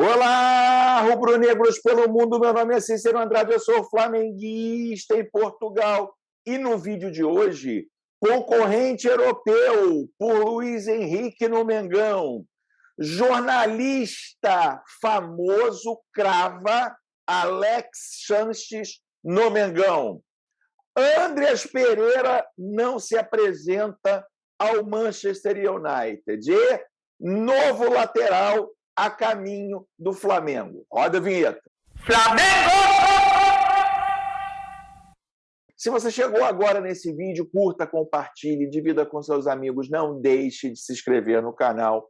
Olá, rubro-negros pelo mundo, meu nome é Cícero Andrade, eu sou flamenguista em Portugal. E no vídeo de hoje, concorrente europeu por Luiz Henrique no Mengão. Jornalista famoso crava Alex Sanches no Mengão. Andreas Pereira não se apresenta ao Manchester United. E novo lateral a caminho do Flamengo. Roda a vinheta. Flamengo! Se você chegou agora nesse vídeo, curta, compartilhe, divida com seus amigos, não deixe de se inscrever no canal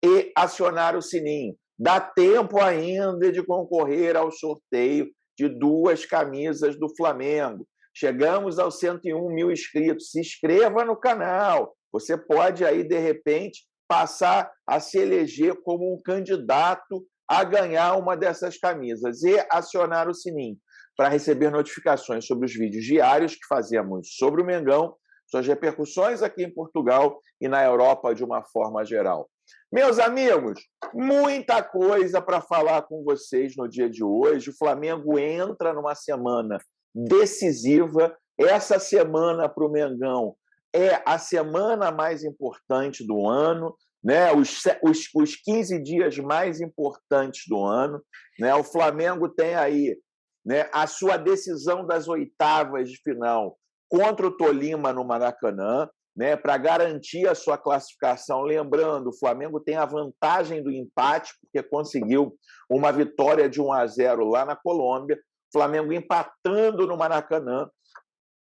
e acionar o sininho. Dá tempo ainda de concorrer ao sorteio de 2 camisas do Flamengo. Chegamos aos 101 mil inscritos. Se inscreva no canal. Você pode aí, de repente, passar a se eleger como um candidato a ganhar uma dessas camisas e acionar o sininho para receber notificações sobre os vídeos diários que fazemos sobre o Mengão, suas repercussões aqui em Portugal e na Europa de uma forma geral. Meus amigos, muita coisa para falar com vocês no dia de hoje. O Flamengo entra numa semana decisiva. Essa semana para o Mengão é a semana mais importante do ano, né? Os 15 dias mais importantes do ano. Né? O Flamengo tem aí, né, a sua decisão das oitavas de final contra o Tolima no Maracanã, né, para garantir a sua classificação. Lembrando, o Flamengo tem a vantagem do empate, porque conseguiu uma vitória de 1-0 lá na Colômbia. O Flamengo empatando no Maracanã,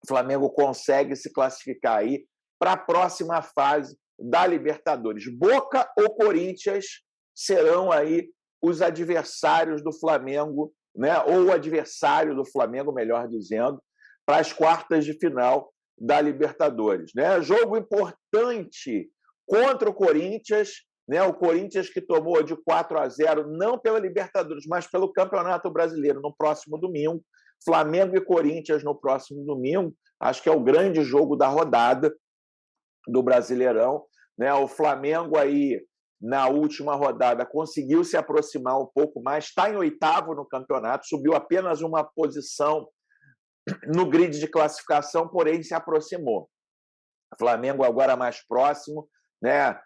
o Flamengo consegue se classificar aí para a próxima fase da Libertadores. Boca ou Corinthians serão aí os adversários do Flamengo, né? Ou o adversário do Flamengo, melhor dizendo, para as quartas de final da Libertadores. Né? Jogo importante contra o Corinthians, né? O Corinthians que tomou de 4-0, não pela Libertadores, mas pelo Campeonato Brasileiro no próximo domingo. Flamengo e Corinthians no próximo domingo, acho que é o grande jogo da rodada do Brasileirão. Né? O Flamengo aí, na última rodada, conseguiu se aproximar um pouco mais, está em 8º no campeonato, subiu apenas uma posição no grid de classificação, porém se aproximou. O Flamengo agora mais próximo, né?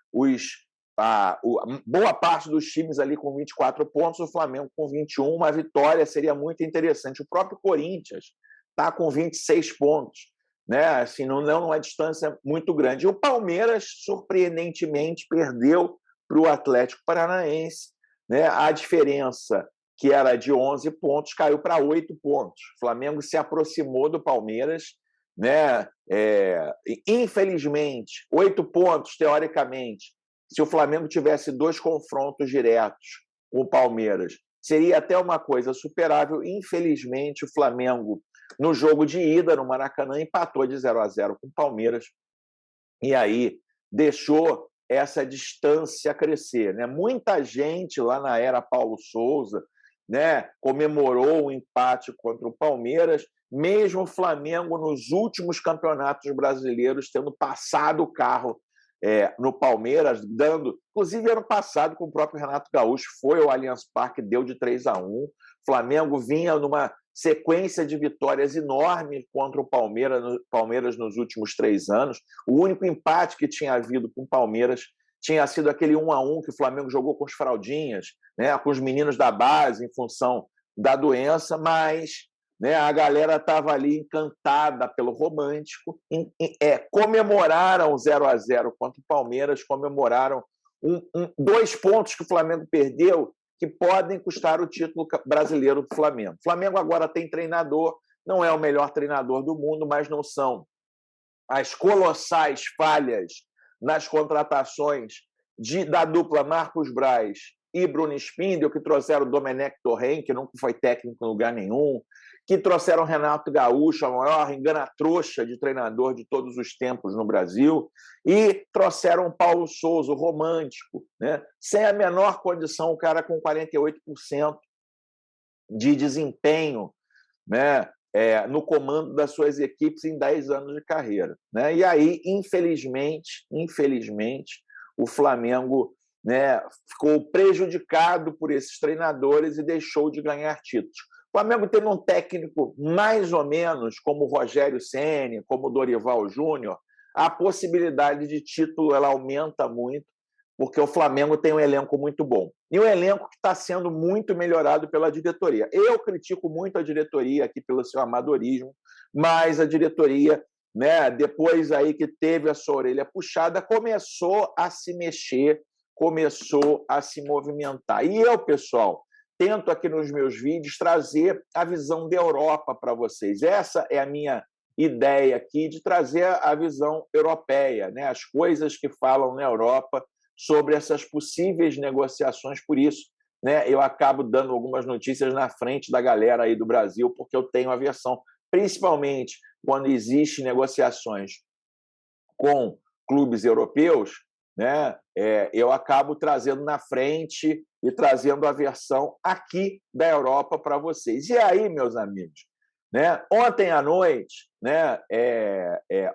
Boa parte dos times ali com 24 pontos, o Flamengo com 21, uma vitória seria muito interessante. O próprio Corinthians está com 26 pontos, né? Assim, não é uma distância muito grande. E o Palmeiras, surpreendentemente, perdeu para o Atlético Paranaense, né? A diferença, que era de 11 pontos, caiu para 8 pontos. O Flamengo se aproximou do Palmeiras, né? Infelizmente, 8 pontos, teoricamente. Se o Flamengo tivesse 2 confrontos diretos com o Palmeiras, seria até uma coisa superável. Infelizmente, o Flamengo, no jogo de ida no Maracanã, empatou de 0-0 com o Palmeiras e aí deixou essa distância crescer. Né? Muita gente lá na era Paulo Souza, né, comemorou o empate contra o Palmeiras, mesmo o Flamengo nos últimos campeonatos brasileiros tendo passado o carro no Palmeiras, inclusive ano passado com o próprio Renato Gaúcho, foi ao Allianz Parque, deu de 3-1. O Flamengo vinha numa sequência de vitórias enormes contra o Palmeiras nos últimos 3 anos. O único empate que tinha havido com o Palmeiras tinha sido aquele 1-1 que o Flamengo jogou com os fraldinhas, né, com os meninos da base em função da doença, mas, né, a galera estava ali encantada pelo romântico, comemoraram 0-0 contra o Palmeiras, comemoraram 2 pontos que o Flamengo perdeu, que podem custar o título brasileiro do Flamengo. O Flamengo agora tem treinador, não é o melhor treinador do mundo, mas não são as colossais falhas nas contratações da dupla Marcos Braz e Bruno Spindel, que trouxeram o Domenech Torrent, que nunca foi técnico em lugar nenhum, que trouxeram Renato Gaúcho, a maior engana-trouxa de treinador de todos os tempos no Brasil, e trouxeram Paulo Souza, o romântico, né? Sem a menor condição, o cara com 48% de desempenho, né, no comando das suas equipes em 10 anos de carreira. Né? E aí, infelizmente, o Flamengo né, ficou prejudicado por esses treinadores e deixou de ganhar títulos. O Flamengo tendo um técnico mais ou menos como o Rogério Ceni, como o Dorival Júnior, a possibilidade de título ela aumenta muito, porque o Flamengo tem um elenco muito bom. E um elenco que está sendo muito melhorado pela diretoria. Eu critico muito a diretoria aqui pelo seu amadorismo, mas a diretoria, né, depois aí que teve a sua orelha puxada, começou a se mexer, começou a se movimentar. E eu, pessoal, tento aqui nos meus vídeos trazer a visão da Europa para vocês. Essa é a minha ideia aqui de trazer a visão europeia, né? As coisas que falam na Europa sobre essas possíveis negociações. Por isso, né, eu acabo dando algumas notícias na frente da galera aí do Brasil, porque eu tenho a versão, principalmente quando existem negociações com clubes europeus, né, eu acabo trazendo na frente e trazendo a versão aqui da Europa para vocês. E aí, meus amigos, né, ontem à noite, né,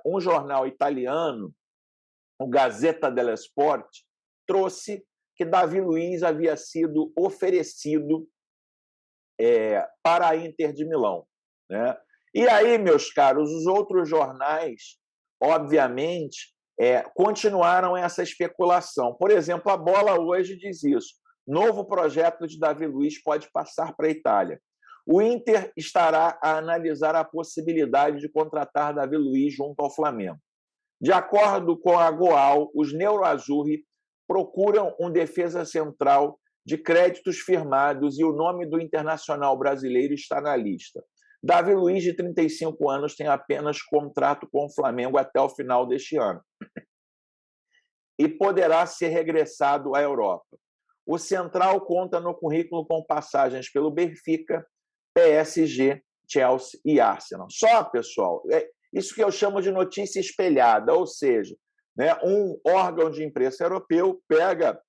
um jornal italiano, o Gazzetta dello Sport, trouxe que Davi Luiz havia sido oferecido para a Inter de Milão, né? E aí, meus caros, os outros jornais, obviamente, continuaram essa especulação. Por exemplo, a Bola hoje diz isso. Novo projeto de Davi Luiz pode passar para a Itália. O Inter estará a analisar a possibilidade de contratar Davi Luiz junto ao Flamengo. De acordo com a Goal, os Nerazzurri procuram um defesa central de créditos firmados e o nome do internacional brasileiro está na lista. Davi Luiz, de 35 anos, tem apenas contrato com o Flamengo até o final deste ano e poderá ser regressado à Europa. O central conta no currículo com passagens pelo Benfica, PSG, Chelsea e Arsenal. Só, pessoal, isso que eu chamo de notícia espelhada, ou seja, né, um órgão de imprensa europeu pega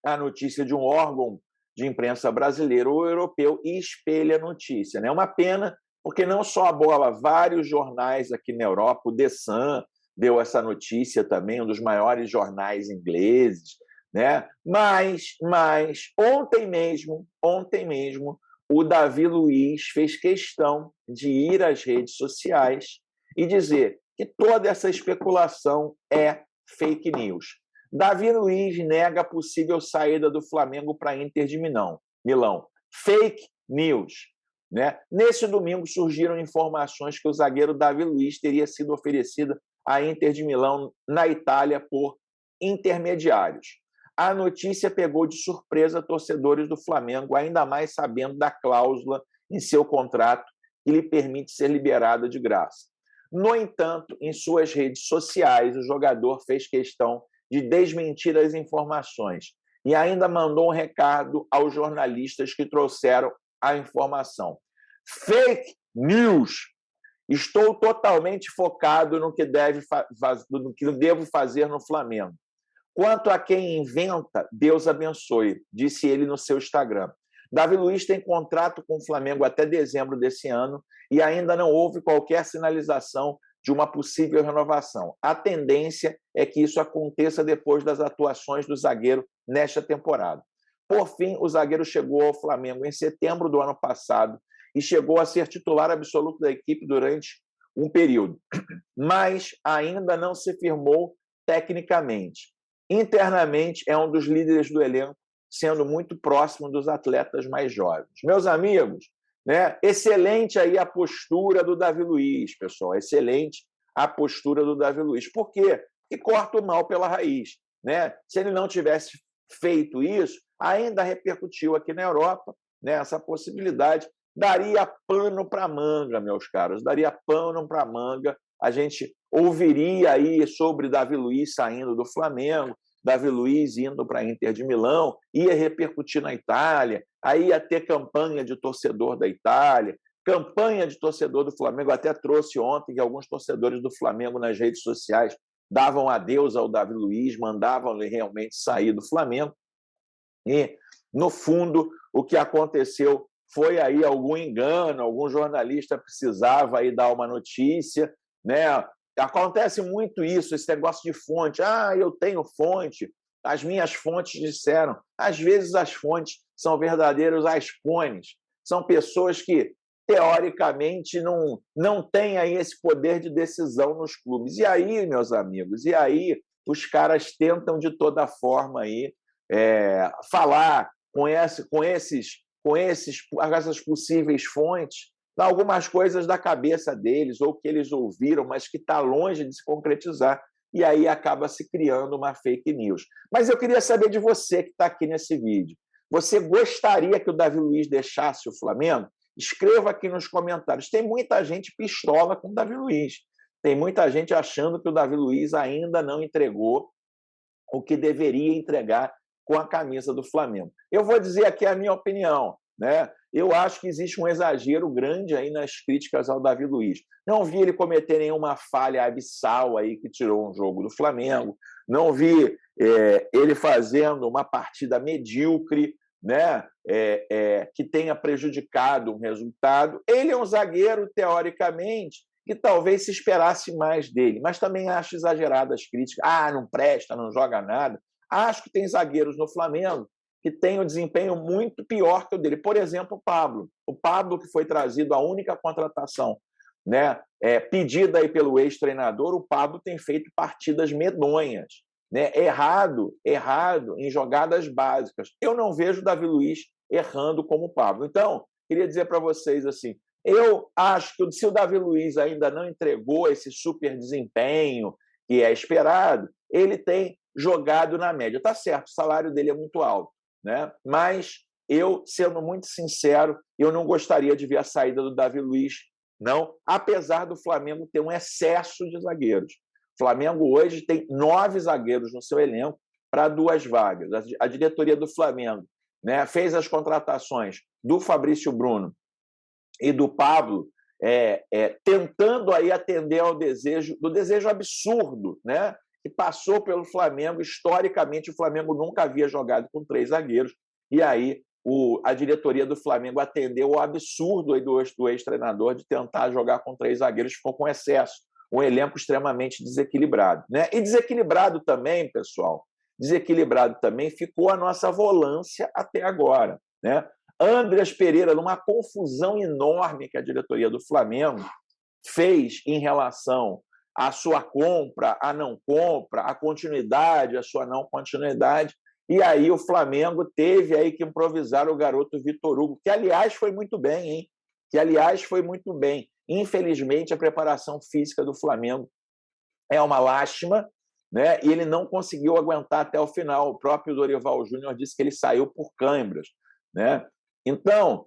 a notícia de um órgão de imprensa brasileiro ou europeu e espelha a notícia. É uma pena, porque não só a Bola, vários jornais aqui na Europa, o The Sun deu essa notícia também, um dos maiores jornais ingleses, né? Mas ontem mesmo, o Davi Luiz fez questão de ir às redes sociais e dizer que toda essa especulação é fake news. Davi Luiz nega a possível saída do Flamengo para a Inter de Milão. Fake news. Né? Nesse domingo surgiram informações que o zagueiro Davi Luiz teria sido oferecido à Inter de Milão, na Itália, por intermediários. A notícia pegou de surpresa torcedores do Flamengo, ainda mais sabendo da cláusula em seu contrato que lhe permite ser liberado de graça. No entanto, em suas redes sociais, o jogador fez questão de desmentir as informações e ainda mandou um recado aos jornalistas que trouxeram a informação. Fake news! Estou totalmente focado no que devo fazer no Flamengo. Quanto a quem inventa, Deus abençoe, disse ele no seu Instagram. Davi Luiz tem contrato com o Flamengo até dezembro desse ano e ainda não houve qualquer sinalização de uma possível renovação. A tendência é que isso aconteça depois das atuações do zagueiro nesta temporada. Por fim, o zagueiro chegou ao Flamengo em setembro do ano passado e chegou a ser titular absoluto da equipe durante um período, mas ainda não se firmou tecnicamente. Internamente, é um dos líderes do elenco, sendo muito próximo dos atletas mais jovens. Meus amigos, né, excelente aí a postura do Davi Luiz, pessoal, excelente a postura do Davi Luiz. Por quê? Porque corta o mal pela raiz. Né? Se ele não tivesse feito isso, ainda repercutiu aqui na Europa, né, essa possibilidade. Daria pano para manga, meus caros, daria pano para manga. A gente ouviria aí sobre Davi Luiz saindo do Flamengo, Davi Luiz indo para a Inter de Milão, ia repercutir na Itália, aí ia ter campanha de torcedor da Itália, campanha de torcedor do Flamengo. Até trouxe ontem que alguns torcedores do Flamengo nas redes sociais davam adeus ao Davi Luiz, mandavam ele realmente sair do Flamengo. E, no fundo, o que aconteceu foi aí algum engano, algum jornalista precisava aí dar uma notícia, né? Acontece muito isso, esse negócio de fonte. Eu tenho fonte. as minhas fontes disseram. Às vezes as fontes são verdadeiros aspones, são pessoas que, teoricamente, não têm aí esse poder de decisão nos clubes. E aí, meus amigos, e aí os caras tentam de toda forma aí, falar com essas possíveis fontes algumas coisas da cabeça deles ou que eles ouviram, mas que está longe de se concretizar. E aí acaba se criando uma fake news. Mas eu queria saber de você que está aqui nesse vídeo. Você gostaria que o Davi Luiz deixasse o Flamengo? Escreva aqui nos comentários. Tem muita gente pistola com o Davi Luiz. Tem muita gente achando que o Davi Luiz ainda não entregou o que deveria entregar com a camisa do Flamengo. Eu vou dizer aqui a minha opinião, né? Eu acho que existe um exagero grande aí nas críticas ao Davi Luiz. Não vi ele cometer nenhuma falha abissal aí que tirou um jogo do Flamengo. Não vi ele fazendo uma partida medíocre, né? Que tenha prejudicado um resultado. Ele é um zagueiro, teoricamente, que talvez se esperasse mais dele, mas também acho exageradas as críticas. Não presta, não joga nada. Acho que tem zagueiros no Flamengo que têm um desempenho muito pior que o dele. Por exemplo, o Pablo. O Pablo, que foi trazido a única contratação, né, pedida aí pelo ex-treinador, o Pablo tem feito partidas medonhas, né, errado em jogadas básicas. Eu não vejo o Davi Luiz errando como o Pablo. Então, queria dizer para vocês assim, eu acho que se o Davi Luiz ainda não entregou esse super desempenho que é esperado, ele tem jogado na média. Está certo, o salário dele é muito alto, né? Mas eu, sendo muito sincero, eu não gostaria de ver a saída do Davi Luiz, não, apesar do Flamengo ter um excesso de zagueiros. O Flamengo hoje tem 9 zagueiros no seu elenco para 2 vagas. A diretoria do Flamengo, né, fez as contratações do Fabrício Bruno e do Pablo, tentando aí atender ao desejo absurdo, né, que passou pelo Flamengo. Historicamente, o Flamengo nunca havia jogado com 3 zagueiros, e aí a diretoria do Flamengo atendeu ao absurdo aí do ex-treinador de tentar jogar com 3 zagueiros, ficou com excesso, um elenco extremamente desequilibrado, né? E desequilibrado também, pessoal, ficou a nossa volância até agora, né? Andreas Pereira, numa confusão enorme que a diretoria do Flamengo fez em relação à sua compra, à não compra, à continuidade, à sua não continuidade, e aí o Flamengo teve aí que improvisar o garoto Vitor Hugo, que, aliás, foi muito bem, hein? Infelizmente, a preparação física do Flamengo é uma lástima, né? E ele não conseguiu aguentar até o final. O próprio Dorival Júnior disse que ele saiu por câimbras, né? Então,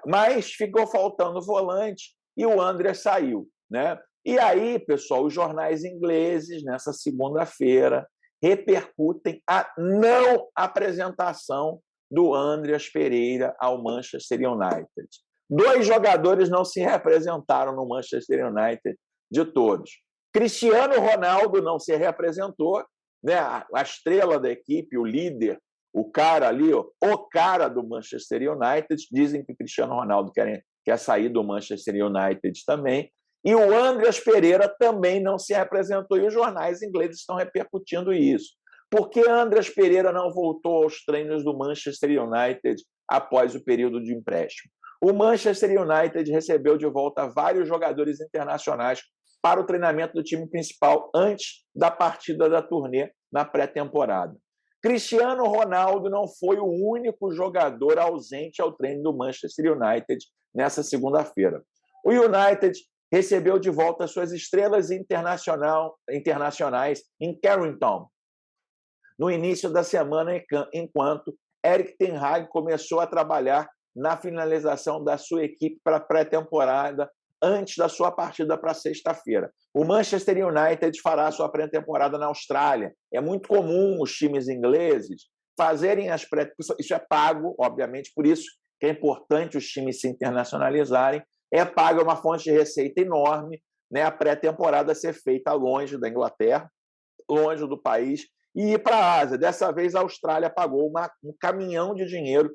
mas ficou faltando volante e o André saiu, né? E aí, pessoal, os jornais ingleses, nessa segunda-feira, repercutem a não apresentação do Andreas Pereira ao Manchester United. 2 jogadores não se representaram no Manchester United de todos. Cristiano Ronaldo não se representou, né? A estrela da equipe, o líder, o cara ali, o cara do Manchester United. Dizem que Cristiano Ronaldo quer sair do Manchester United também. E o Andreas Pereira também não se representou, e os jornais ingleses estão repercutindo isso. Por que Andreas Pereira não voltou aos treinos do Manchester United após o período de empréstimo? O Manchester United recebeu de volta vários jogadores internacionais para o treinamento do time principal antes da partida da turnê na pré-temporada. Cristiano Ronaldo não foi o único jogador ausente ao treino do Manchester United nessa segunda-feira. O United recebeu de volta suas estrelas internacionais em Carrington no início da semana, enquanto Erik ten Hag começou a trabalhar na finalização da sua equipe para a pré-temporada antes da sua partida para sexta-feira. O Manchester United fará sua pré-temporada na Austrália. É muito comum os times ingleses fazerem as pré... Isso é pago, obviamente, por isso que é importante os times se internacionalizarem. É pago, é uma fonte de receita enorme, né? A pré-temporada ser feita longe da Inglaterra, longe do país, e ir para a Ásia. Dessa vez, a Austrália pagou um caminhão de dinheiro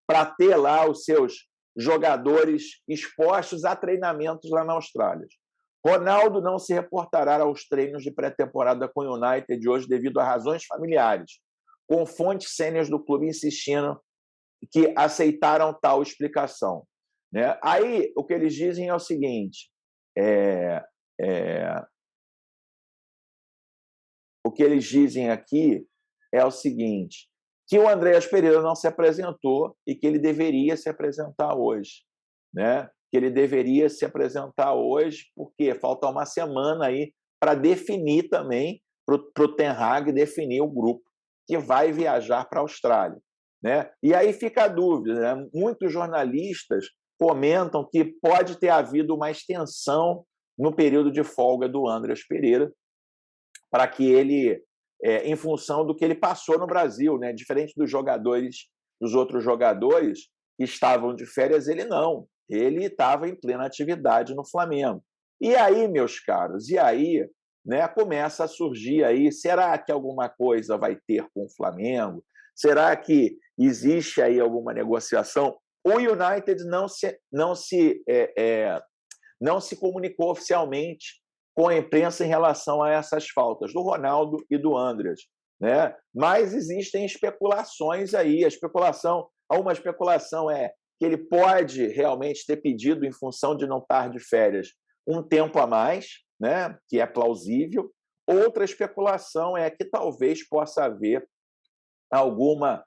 para ter lá os seus jogadores expostos a treinamentos lá na Austrália. Ronaldo não se reportará aos treinos de pré-temporada com o United hoje devido a razões familiares, com fontes sêniores do clube insistindo que aceitaram tal explicação. Né? Aí, o que eles dizem é o seguinte, o que eles dizem aqui é o seguinte, que o Andreas Pereira não se apresentou e que ele deveria se apresentar hoje. Né? Que ele deveria se apresentar hoje, porque falta uma semana aí para definir também, para o Ten Hag definir o grupo que vai viajar para a Austrália. Né? E aí fica a dúvida, né? Muitos jornalistas comentam que pode ter havido uma extensão no período de folga do Andreas Pereira, para que ele, em função do que ele passou no Brasil, né? Diferente dos outros jogadores que estavam de férias, ele não. Ele estava em plena atividade no Flamengo. E aí, meus caros, né, começa a surgir aí, será que alguma coisa vai ter com o Flamengo? Será que existe aí alguma negociação? O United não se comunicou oficialmente com a imprensa em relação a essas faltas do Ronaldo e do Andreas. Né? Mas existem especulações aí. Uma especulação é que ele pode realmente ter pedido, em função de não estar de férias, um tempo a mais, né? Que é plausível. Outra especulação é que talvez possa haver alguma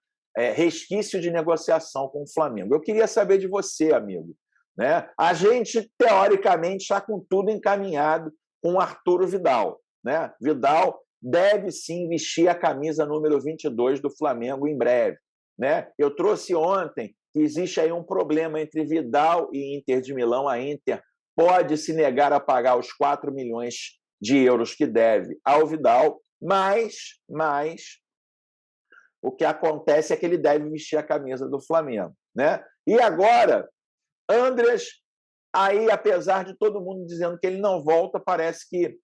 resquício de negociação com o Flamengo. Eu queria saber de você, amigo. Né? A gente, teoricamente, está com tudo encaminhado com o Arturo Vidal. Né? Vidal deve sim vestir a camisa número 22 do Flamengo em breve. Né? Eu trouxe ontem que existe aí um problema entre Vidal e Inter de Milão. A Inter pode se negar a pagar os 4 milhões de euros que deve ao Vidal, mas o que acontece é que ele deve vestir a camisa do Flamengo. Né? E agora, Andreas, aí, apesar de todo mundo dizendo que ele não volta, parece que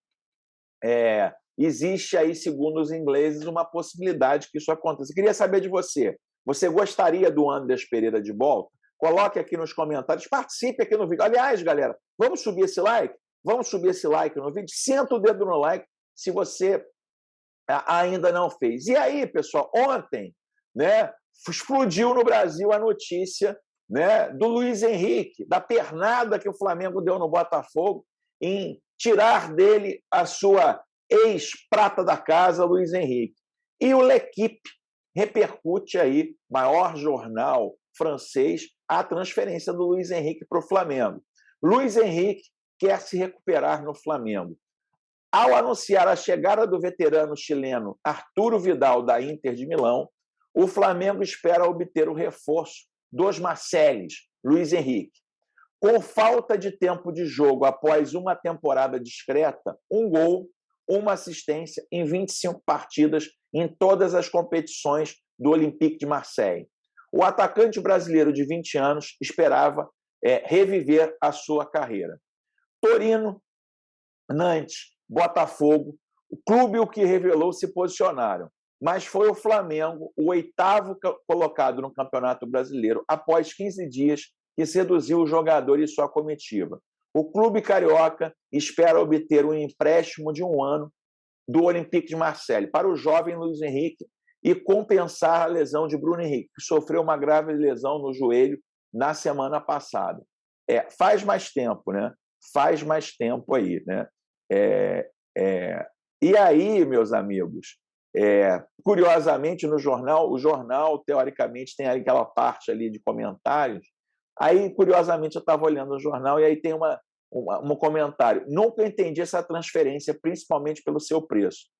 existe aí, segundo os ingleses, uma possibilidade que isso aconteça. Eu queria saber de você. Você gostaria do Andreas Pereira de volta? Coloque aqui nos comentários, participe aqui no vídeo. Aliás, galera, vamos subir esse like? Vamos subir esse like no vídeo? Senta o dedo no like se você ainda não fez. E aí, pessoal, ontem, né, explodiu no Brasil a notícia, né, do Luiz Henrique, da pernada que o Flamengo deu no Botafogo em tirar dele a sua ex-prata da casa, Luiz Henrique. E o L'Équipe repercute aí, maior jornal francês, a transferência do Luiz Henrique para o Flamengo. Luiz Henrique quer se recuperar no Flamengo. Ao anunciar a chegada do veterano chileno Arturo Vidal da Inter de Milão, o Flamengo espera obter o reforço dos Marcelis, Luiz Henrique. Com falta de tempo de jogo após uma temporada discreta, um gol, uma assistência em 25 partidas em todas as competições do Olympique de Marseille. O atacante brasileiro de 20 anos esperava reviver a sua carreira. Torino, Nantes, Botafogo, o clube o que revelou se posicionaram, mas foi o Flamengo, o 8º colocado no Campeonato Brasileiro, após 15 dias, que seduziu o jogador e sua comitiva. O clube carioca espera obter um empréstimo de 1 ano do Olympique de Marseille para o jovem Luiz Henrique e compensar a lesão de Bruno Henrique, que sofreu uma grave lesão no joelho na semana passada. Faz mais tempo, né? Faz mais tempo aí, né? E aí, meus amigos, curiosamente, no jornal, o jornal, teoricamente, tem aquela parte ali de comentários. Aí, curiosamente, eu estava olhando o jornal e aí tem um comentário. Nunca entendi essa transferência, principalmente pelo seu preço.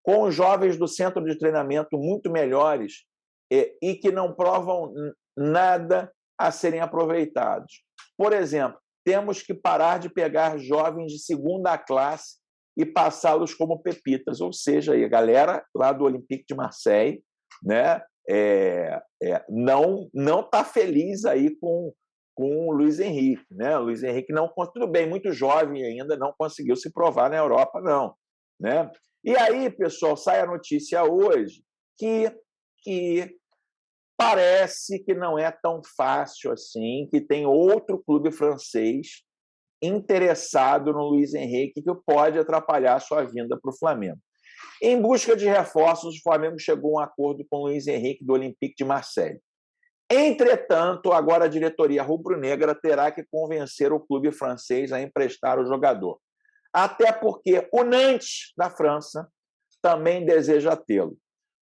Com os jovens do centro de treinamento muito melhores e que não provam nada a serem aproveitados. Por exemplo, temos que parar de pegar jovens de segunda classe e passá-los como pepitas, ou seja, a galera lá do Olympique de Marseille, né, não está feliz aí com o Luiz Henrique. Né? O Luiz Henrique não, tudo bem, muito jovem ainda, não conseguiu se provar na Europa, não. Né? E aí, pessoal, sai a notícia hoje que parece que não é tão fácil assim, que tem outro clube francês interessado no Luiz Henrique, que pode atrapalhar a sua vinda para o Flamengo. Em busca de reforços, o Flamengo chegou a um acordo com o Luiz Henrique do Olympique de Marseille. Entretanto, agora a diretoria rubro-negra terá que convencer o clube francês a emprestar o jogador. Até porque o Nantes, da França, também deseja tê-lo.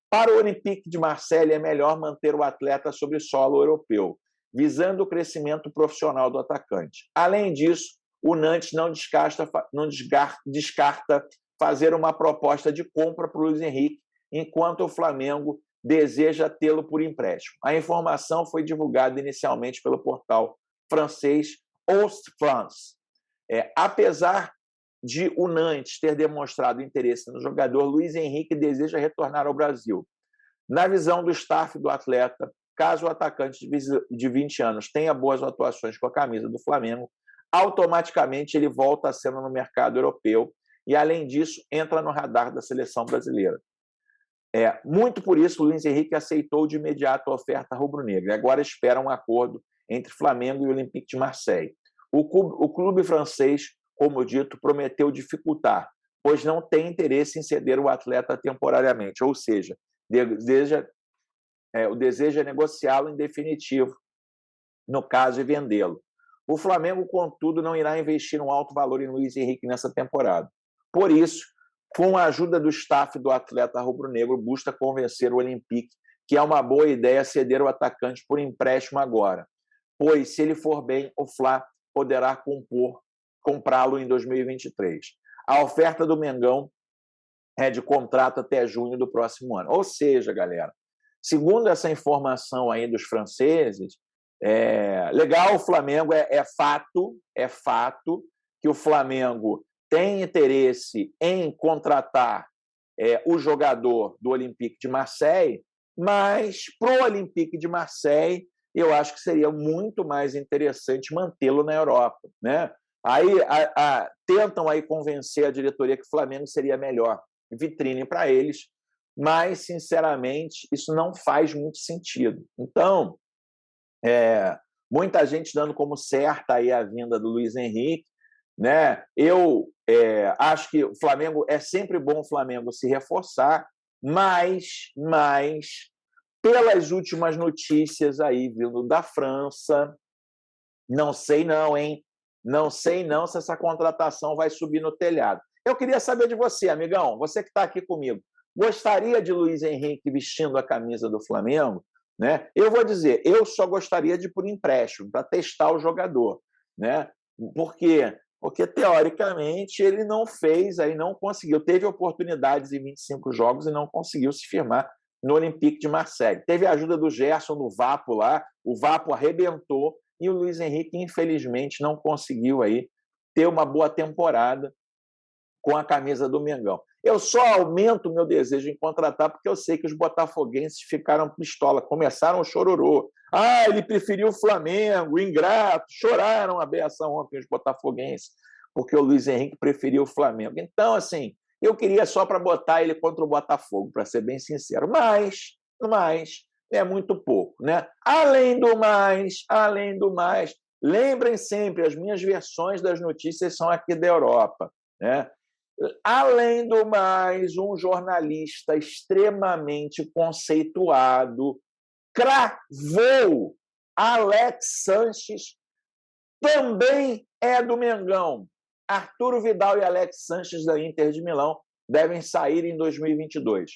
Para o Olympique de Marseille, é melhor manter o atleta sobre solo europeu, visando o crescimento profissional do atacante. Além disso, o Nantes não descarta fazer uma proposta de compra para o Luiz Henrique, enquanto o Flamengo deseja tê-lo por empréstimo. A informação foi divulgada inicialmente pelo portal francês Ouest France. Apesar de o Nantes ter demonstrado interesse no jogador, Luiz Henrique deseja retornar ao Brasil. Na visão do staff do atleta, caso o atacante de 20 anos tenha boas atuações com a camisa do Flamengo, automaticamente ele volta a cena no mercado europeu e, além disso, entra no radar da seleção brasileira. Muito por isso, o Luiz Henrique aceitou de imediato a oferta rubro-negra e agora espera um acordo entre Flamengo e o Olympique de Marseille. O clube francês, como dito, prometeu dificultar, pois não tem interesse em ceder o atleta temporariamente, ou seja, o desejo é negociá-lo em definitivo, no caso, e vendê-lo. O Flamengo, contudo, não irá investir um alto valor em Luiz Henrique nessa temporada. Por isso, com a ajuda do staff do atleta rubro-negro, busca convencer o Olympique que é uma boa ideia ceder o atacante por empréstimo agora, pois, se ele for bem, o Fla poderá comprá-lo em 2023. A oferta do Mengão é de contrato até junho do próximo ano. Ou seja, galera, segundo essa informação aí dos franceses, legal, o Flamengo é fato que o Flamengo tem interesse em contratar o jogador do Olympique de Marseille, mas para o Olympique de Marseille eu acho que seria muito mais interessante mantê-lo na Europa, né? Aí tentam aí convencer a diretoria que o Flamengo seria melhor vitrine para eles, mas, sinceramente, isso não faz muito sentido. Então, muita gente dando como certa aí a vinda do Luiz Henrique, né? Eu acho que o Flamengo, é sempre bom o Flamengo se reforçar, mas pelas últimas notícias aí vindo da França, não sei não, hein? Não sei não se essa contratação vai subir no telhado. Eu queria saber de você, amigão, você que está aqui comigo. Gostaria de Luiz Henrique vestindo a camisa do Flamengo? Né? Eu vou dizer, eu só gostaria de ir por empréstimo, para testar o jogador. Né? Por quê? Porque, teoricamente, ele não fez, aí não conseguiu. Teve oportunidades em 25 jogos e não conseguiu se firmar no Olympique de Marseille. Teve a ajuda do Gerson no Vapo lá, o Vapo arrebentou, e o Luiz Henrique, infelizmente, não conseguiu aí ter uma boa temporada com a camisa do Mengão. Eu só aumento o meu desejo em contratar porque eu sei que os botafoguenses ficaram pistola, começaram o chororô. Ele preferiu o Flamengo, ingrato, choraram a beação ontem os botafoguenses, porque o Luiz Henrique preferiu o Flamengo. Então, assim, eu queria só para botar ele contra o Botafogo, para ser bem sincero, mas é muito pouco, né? Além do mais, lembrem sempre, as minhas versões das notícias são aqui da Europa, né? Além do mais, um jornalista extremamente conceituado cravou: Alex Sanches também é do Mengão. Arturo Vidal e Alex Sanches, da Inter de Milão, devem sair em 2022.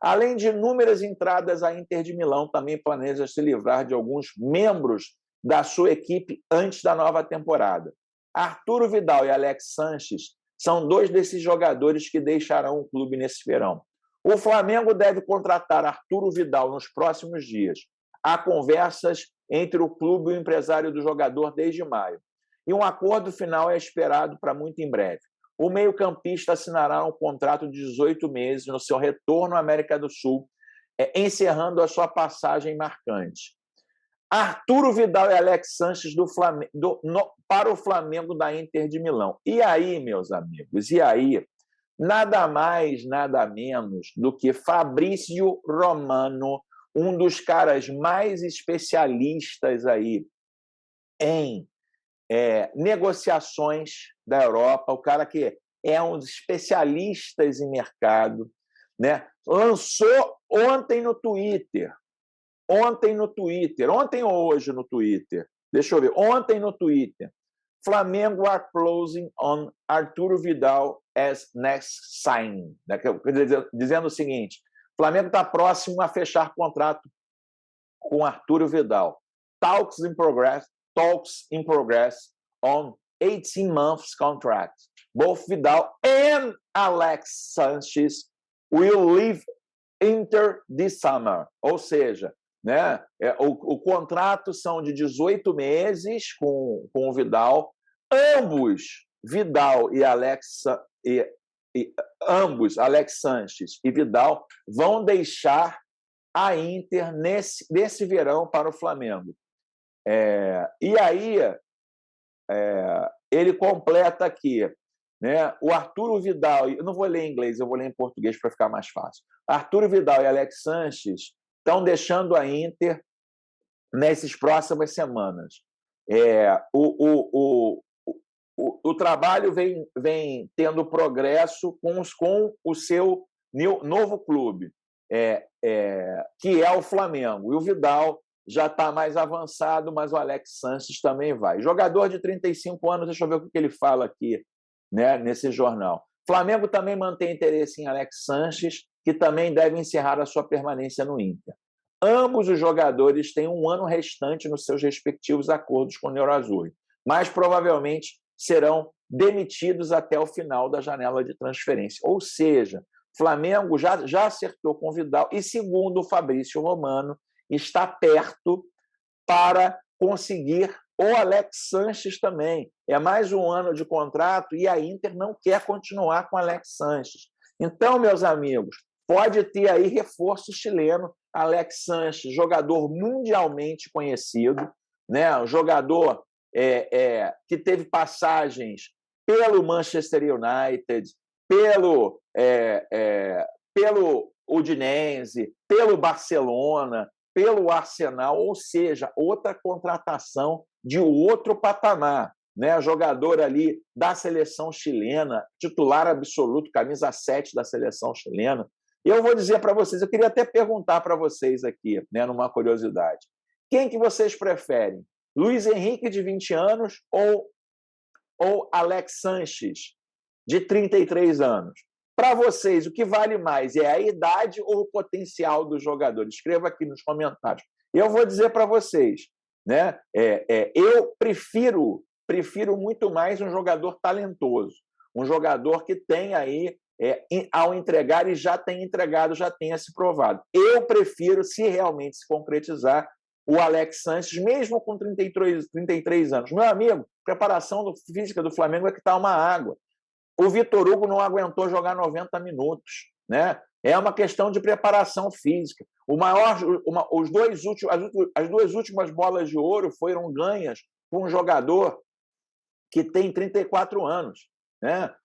Além de inúmeras entradas, a Inter de Milão também planeja se livrar de alguns membros da sua equipe antes da nova temporada. Arturo Vidal e Alex Sanches são dois desses jogadores que deixarão o clube nesse verão. O Flamengo deve contratar Arturo Vidal nos próximos dias. Há conversas entre o clube e o empresário do jogador desde maio. E um acordo final é esperado para muito em breve. O meio-campista assinará um contrato de 18 meses no seu retorno à América do Sul, encerrando a sua passagem marcante. Arturo Vidal e Alex Sanches para o Flamengo da Inter de Milão. E aí, meus amigos, nada mais, nada menos do que Fabrício Romano, um dos caras mais especialistas aí em negociações da Europa, o cara que é um dos especialistas em mercado, né? Lançou ontem ou hoje no Twitter, deixa eu ver, ontem no Twitter, Flamengo are closing on Arturo Vidal as next signing, né? Dizendo o seguinte, Flamengo está próximo a fechar contrato com Arturo Vidal. Talks in progress on 18 months contract. Both Vidal and Alex Sanchez will leave Inter this summer. Ou seja, né, o contrato são de 18 meses com o Vidal. Ambos, Vidal e Alex Sanchez e Vidal, vão deixar a Inter nesse verão para o Flamengo. E aí, ele completa aqui, né? O Arturo Vidal, eu não vou ler em inglês, eu vou ler em português para ficar mais fácil. Arturo Vidal e Alex Sanchez estão deixando a Inter nessas próximas semanas. O trabalho vem tendo progresso com o seu novo clube, que é o Flamengo. E o Vidal já está mais avançado, mas o Alex Sanchez também vai. Jogador de 35 anos, deixa eu ver o que ele fala aqui, né, nesse jornal. Flamengo também mantém interesse em Alex Sanchez, que também deve encerrar a sua permanência no Inter. Ambos os jogadores têm um ano restante nos seus respectivos acordos com o Nerazzurri, mas provavelmente serão demitidos até o final da janela de transferência. Ou seja, Flamengo já acertou com o Vidal e, segundo o Fabrício Romano, está perto para conseguir o Alex Sanchez também. É mais um ano de contrato e a Inter não quer continuar com o Alex Sanchez. Então, meus amigos, pode ter aí reforço chileno. Alex Sanchez, jogador mundialmente conhecido, né? Um jogador que teve passagens pelo Manchester United, pelo Udinese, pelo Barcelona, pelo Arsenal, ou seja, outra contratação de outro patamar, né? Jogador ali da seleção chilena, titular absoluto, camisa 7 da seleção chilena. E eu vou dizer para vocês, eu queria até perguntar para vocês aqui, né, numa curiosidade, quem que vocês preferem? Luiz Henrique, de 20 anos, ou Alex Sanchez, de 33 anos? Para vocês, o que vale mais? É a idade ou o potencial do jogador? Escreva aqui nos comentários. Eu vou dizer para vocês, né? Eu prefiro muito mais um jogador talentoso, um jogador que tem aí, ao entregar, e já tem entregado, já tenha se provado. Eu prefiro, se realmente se concretizar, o Alex Sanchez, mesmo com 33 anos. Meu amigo, preparação física do Flamengo é que está uma água. O Vitor Hugo não aguentou jogar 90 minutos, né? É uma questão de preparação física. As duas últimas bolas de ouro foram ganhas por um jogador que tem 34 anos, né?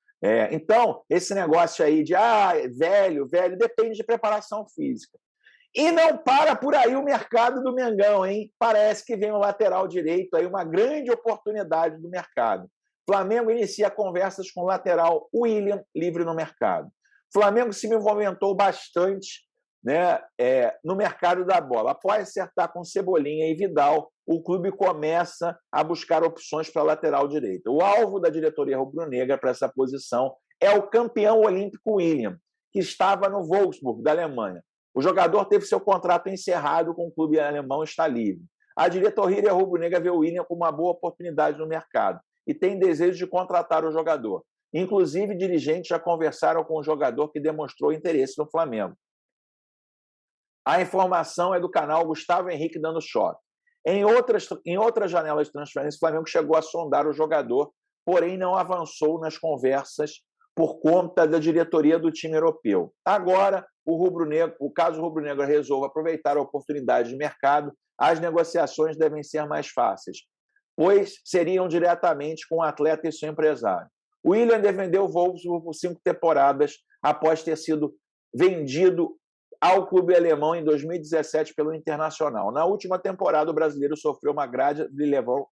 Então, esse negócio aí de velho, depende de preparação física. E não para por aí o mercado do Mengão, hein? Parece que vem o lateral direito aí, uma grande oportunidade do mercado. Flamengo inicia conversas com o lateral William, livre no mercado. Flamengo se movimentou bastante, né, no mercado da bola. Após acertar com Cebolinha e Vidal, o clube começa a buscar opções para a lateral direita. O alvo da diretoria rubro-negra para essa posição é o campeão olímpico William, que estava no Wolfsburg, da Alemanha. O jogador teve seu contrato encerrado com o clube alemão e está livre. A diretoria rubro-negra vê o William como uma boa oportunidade no mercado e tem desejo de contratar o jogador. Inclusive, dirigentes já conversaram com o jogador que demonstrou interesse no Flamengo. A informação é do canal Gustavo Henrique Dando Choque. Em outras janelas de transferência, o Flamengo chegou a sondar o jogador, porém não avançou nas conversas por conta da diretoria do time europeu. Agora, o caso rubro-negro resolve aproveitar a oportunidade de mercado, as negociações devem ser mais fáceis, pois seriam diretamente com o atleta e seu empresário. O William defendeu o Wolfsburg por 5 temporadas após ter sido vendido ao clube alemão em 2017 pelo Internacional. Na última temporada, o brasileiro sofreu uma grave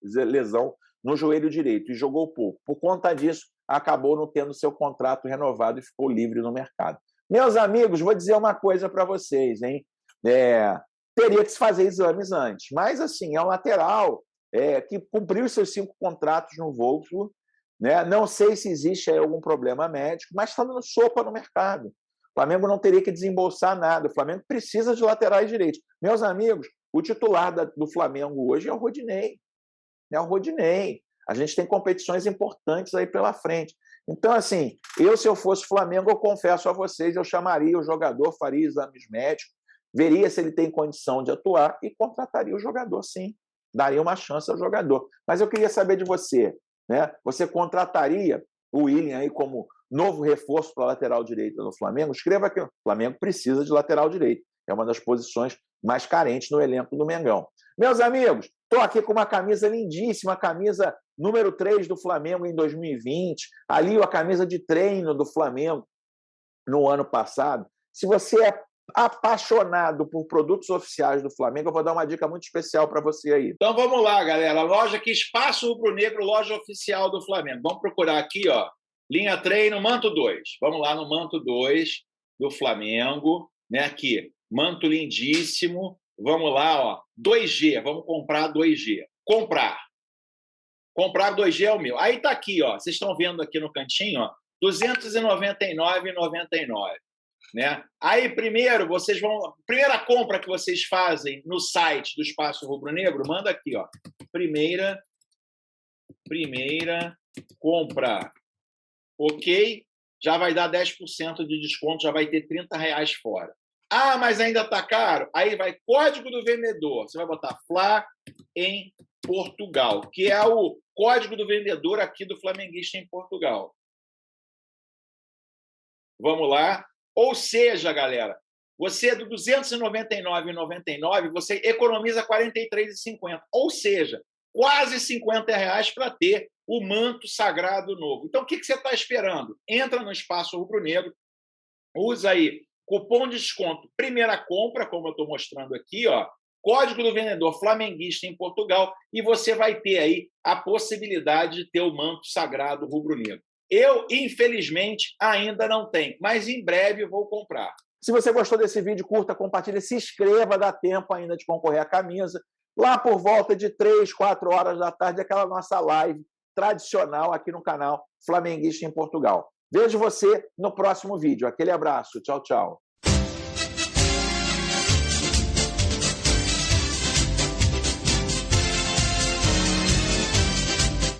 lesão no joelho direito e jogou pouco. Por conta disso, acabou não tendo seu contrato renovado e ficou livre no mercado. Meus amigos, vou dizer uma coisa para vocês, hein? Teria que se fazer exames antes, mas assim, é um lateral que cumpriu seus 5 contratos no Wolfsburg, né? Não sei se existe aí algum problema médico, mas está dando sopa no mercado. O Flamengo não teria que desembolsar nada. O Flamengo precisa de laterais direitos. Meus amigos, o titular do Flamengo hoje é o Rodinei. É o Rodinei. A gente tem competições importantes aí pela frente. Então, assim, se eu fosse Flamengo, eu confesso a vocês, eu chamaria o jogador, faria exames médicos, veria se ele tem condição de atuar e contrataria o jogador, sim. Daria uma chance ao jogador. Mas eu queria saber de você, né? Você contrataria o Willian aí como novo reforço para a lateral direita do Flamengo? Escreva aqui. O Flamengo precisa de lateral direito. É uma das posições mais carentes no elenco do Mengão. Meus amigos, estou aqui com uma camisa lindíssima, a camisa número 3 do Flamengo em 2020. Ali a camisa de treino do Flamengo no ano passado. Se você é apaixonado por produtos oficiais do Flamengo, eu vou dar uma dica muito especial para você aí. Então vamos lá, galera. Loja aqui, Espaço Rubro Negro, loja oficial do Flamengo. Vamos procurar aqui, ó, linha treino, manto 2. Vamos lá no manto 2 do Flamengo, né? Aqui, manto lindíssimo. Vamos lá, ó, 2G. Vamos comprar 2G. Comprar 2G é o meu. Aí tá aqui, ó. Vocês estão vendo aqui no cantinho, ó, R$ 299,99. Né? Aí, primeira compra que vocês fazem no site do Espaço Rubro Negro, manda aqui, ó. Primeira compra. Ok? Já vai dar 10% de desconto, já vai ter R$30 fora. Ah, mas ainda tá caro? Aí vai código do vendedor. Você vai botar Fla em Portugal, que é o código do vendedor aqui do Flamenguista em Portugal. Vamos lá. Ou seja, galera, você do R$ 299,99, você economiza R$ 43,50. Ou seja, quase R$50 para ter o manto sagrado novo. Então, o que você está esperando? Entra no Espaço Rubro Negro, usa aí cupom de desconto, primeira compra, como eu estou mostrando aqui, ó, código do vendedor flamenguista em Portugal, e você vai ter aí a possibilidade de ter o manto sagrado rubro-negro. Eu, infelizmente, ainda não tenho, mas em breve vou comprar. Se você gostou desse vídeo, curta, compartilhe, se inscreva, dá tempo ainda de concorrer à camisa. Lá por volta de 3, 4 horas da tarde, aquela nossa live tradicional aqui no canal Flamenguista em Portugal. Vejo você no próximo vídeo. Aquele abraço. Tchau, tchau.